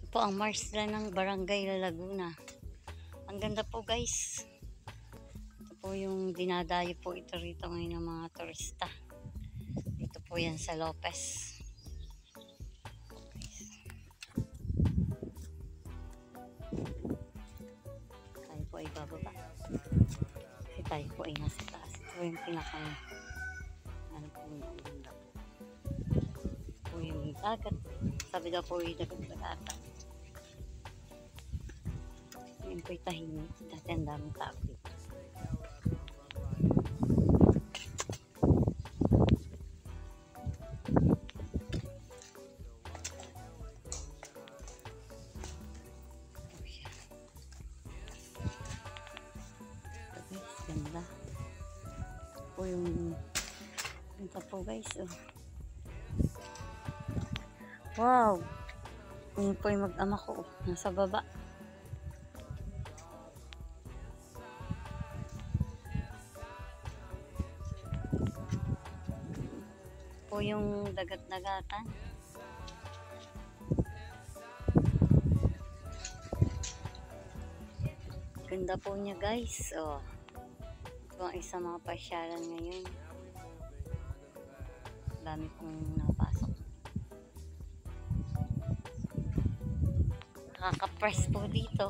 Po ang Marsla ng Barangay Laguna. Ang ganda po guys. Ito po yung dinadayo po ito rito ngayon ng mga turista. Ito po yan sa Lopez. Tayo po ay bababa. Kasi tayo po ay nasa taas. Ito yung pinaka ano po yung ganda po. Ito po yung dagat. Sabi daw po yung dagat-dagatan. Ngayon po'y tahimik. Dati ang daming tao dito. Ganda. Po yung ganda po guys. Oh. Wow! Ngayon po yung mag-ama ko. Nasa baba. Po yung dagat-dagatan. Ganda po niya guys. Oh. Ito ang isa mga pasyalan ngayon. Dami pong napasok. Nakaka-press po dito.